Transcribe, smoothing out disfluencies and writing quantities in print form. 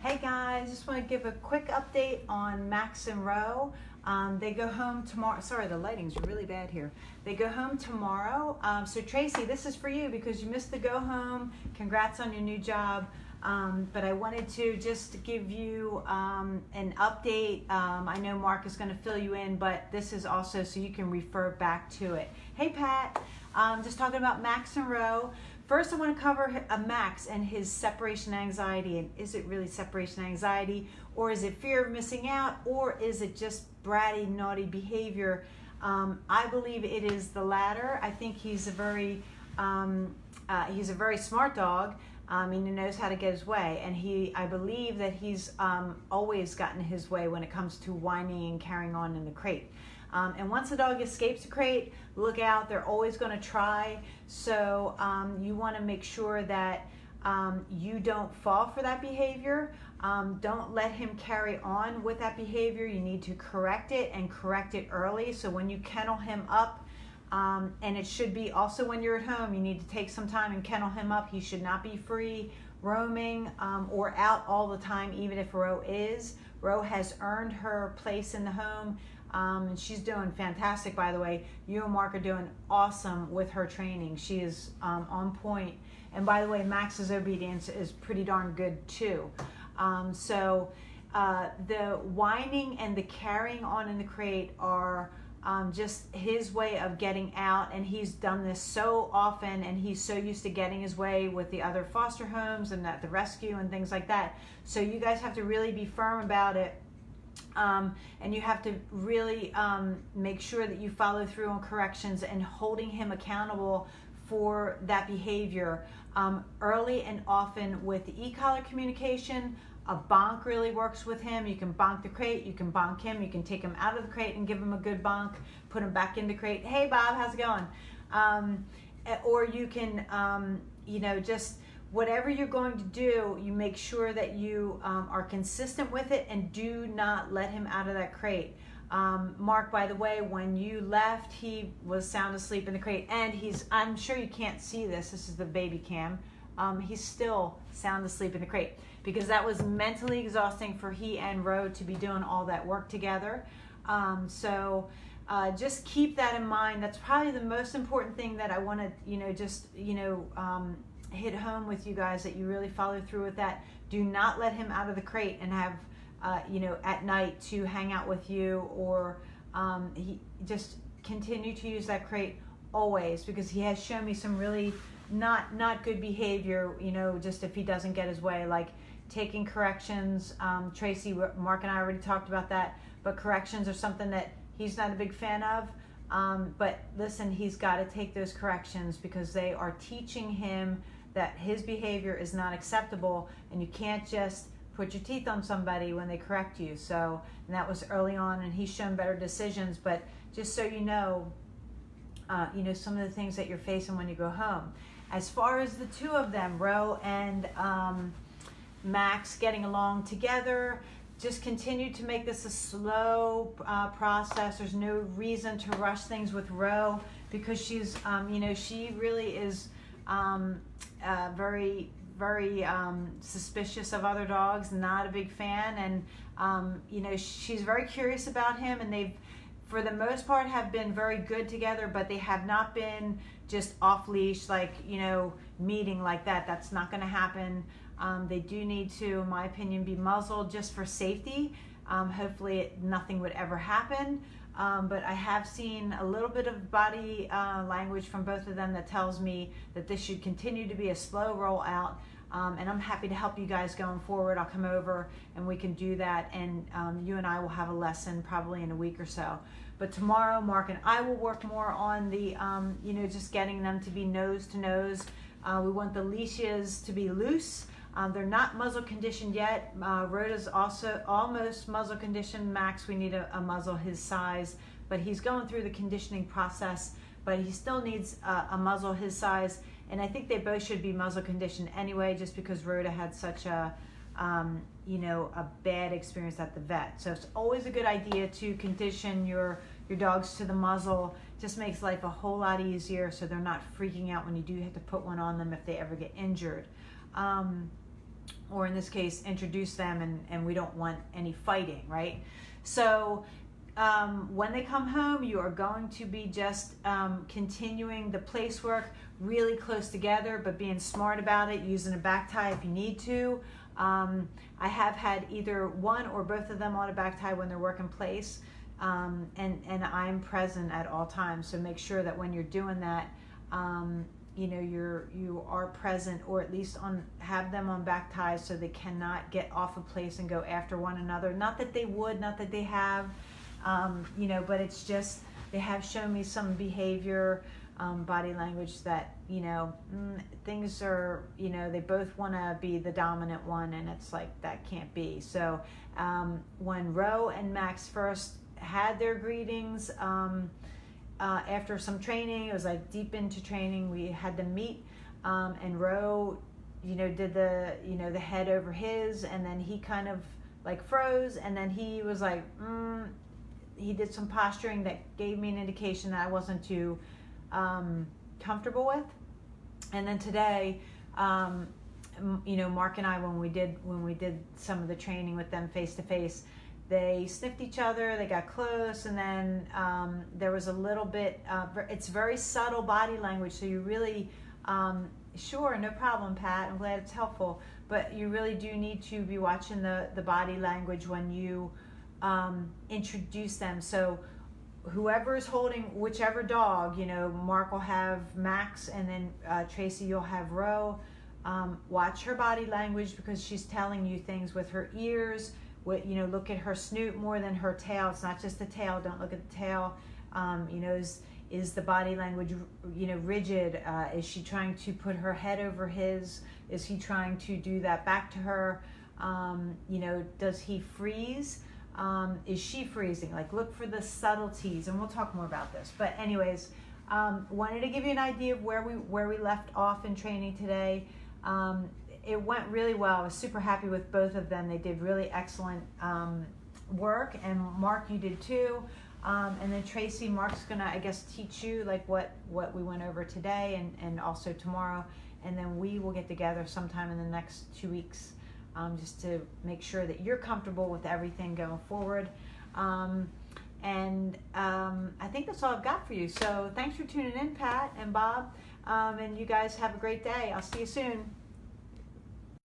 Hey guys, just want to give a quick update on Max and Rho. They go home tomorrow. Sorry, the lighting's really bad here. They go home tomorrow. So Tracy, this is for you because you missed the go home. Congrats on your new job. But I wanted to just give you an update. I know Mark is going to fill you in, but this is also so you can refer back to it. Hey Pat, just talking about Max and Rho. First, I want to cover Max and his separation anxiety. And is it really separation anxiety, or is it fear of missing out, or is it just bratty, naughty behavior? I believe it is the latter. I think he's a very smart dog. He knows how to get his way, and I believe that he's always gotten his way when it comes to whining and carrying on in the crate. And once a dog escapes a crate, look out, they're always going to try. So you want to make sure that you don't fall for that behavior. Don't let him carry on with that behavior. You need to correct it, and correct it early. So when you kennel him up, and it should be also when you're at home, you need to take some time and kennel him up. He should not be free roaming or out all the time, even if Rho is. Rho has earned her place in the home. And she's doing fantastic, by the way. You and Mark are doing awesome with her training. She is on point. And by the way, Max's obedience is pretty darn good too. So the whining and the carrying on in the crate are just his way of getting out. And he's done this so often, and he's so used to getting his way with the other foster homes and at the rescue and things like that. So you guys have to really be firm about it. And you have to really make sure that you follow through on corrections and holding him accountable for that behavior early and often with the e-collar communication. A bonk really works with him. You can bonk the crate, you can bonk him, you can take him out of the crate and give him a good bonk, put him back in the crate. Hey Bob, how's it going? Or you can, just whatever you're going to do, you make sure that you are consistent with it and do not let him out of that crate. Mark, by the way, when you left, he was sound asleep in the crate, and I'm sure you can't see this. This is the baby cam. He's still sound asleep in the crate because that was mentally exhausting for he and Rho to be doing all that work together. So just keep that in mind. That's probably the most important thing that I want to, hit home with you guys, that you really follow through with that. Do not let him out of the crate and have at night to hang out with you, or he just continue to use that crate always, because he has shown me some really not good behavior, just if he doesn't get his way, like taking corrections. Tracy, Mark and I already talked about that, but corrections are something that he's not a big fan of. But listen, he's got to take those corrections because they are teaching him that his behavior is not acceptable, and you can't just put your teeth on somebody when they correct you. So, and that was early on, and he's shown better decisions. But just so you know some of the things that you're facing when you go home. As far as the two of them, Rho and Max, getting along together, just continue to make this a slow process. There's no reason to rush things with Rho because she's, she really is very, very suspicious of other dogs, not a big fan. And, she's very curious about him, and they've, for the most part, have been very good together, but they have not been just off leash, like, meeting like that. That's not going to happen. They do need to, in my opinion, be muzzled just for safety. Hopefully nothing would ever happen. But I have seen a little bit of body language from both of them that tells me that this should continue to be a slow rollout. And I'm happy to help you guys going forward. I'll come over and we can do that. And you and I will have a lesson probably in a week or so. But tomorrow, Mark and I will work more on the, just getting them to be nose to nose. We want the leashes to be loose. They're not muzzle conditioned yet. Rhoda's also almost muzzle conditioned. Max, we need a muzzle his size, but he's going through the conditioning process, but he still needs a muzzle his size. And I think they both should be muzzle conditioned anyway, just because Rhoda had such a bad experience at the vet. So it's always a good idea to condition your dogs to the muzzle. Just makes life a whole lot easier, so they're not freaking out when you do have to put one on them if they ever get injured. or in this case, introduce them, and we don't want any fighting, right? So when they come home, you are going to be just continuing the place work really close together, but being smart about it, using a back tie if you need to. I have had either one or both of them on a back tie when they're working place, and I'm present at all times. So make sure that when you're doing that, you know, you are present, or at least have them on back ties so they cannot get off of place and go after one another. Not that they would, not that they have, you know, but it's just they have shown me some behavior, body language that, you know, things are, you know, they both want to be the dominant one, and it's like that can't be. So when Rho and Max first had their greetings, after some training, it was like deep into training, we had them meet, and Rho, you know, did the, you know, the head over his, and then he kind of like froze, and then he was like, he did some posturing that gave me an indication that I wasn't too comfortable with. And then today, you know, Mark and I, when we did some of the training with them face to face, they sniffed each other, they got close, and then there was a little bit, it's very subtle body language, so you really, sure, no problem, Pat, I'm glad it's helpful, but you really do need to be watching the body language when you introduce them. So whoever is holding whichever dog, you know, Mark will have Max, and then Tracy, you'll have Rho. Watch her body language, because she's telling you things with her ears. You know, look at her snoot more than her tail. It's not just the tail. Don't look at the tail. You know, is the body language, you know, rigid? Is she trying to put her head over his? Is he trying to do that back to her? You know, does he freeze? Is she freezing? Like, look for the subtleties, and we'll talk more about this. But anyways, wanted to give you an idea of where we left off in training today. It went really well. I was super happy with both of them. They did really excellent work, and Mark, you did too. And then Tracy, Mark's gonna, I guess, teach you like what we went over today, and also tomorrow. And then we will get together sometime in the next 2 weeks, just to make sure that you're comfortable with everything going forward. And I think that's all I've got for you. So thanks for tuning in, Pat and Bob. And you guys have a great day. I'll see you soon.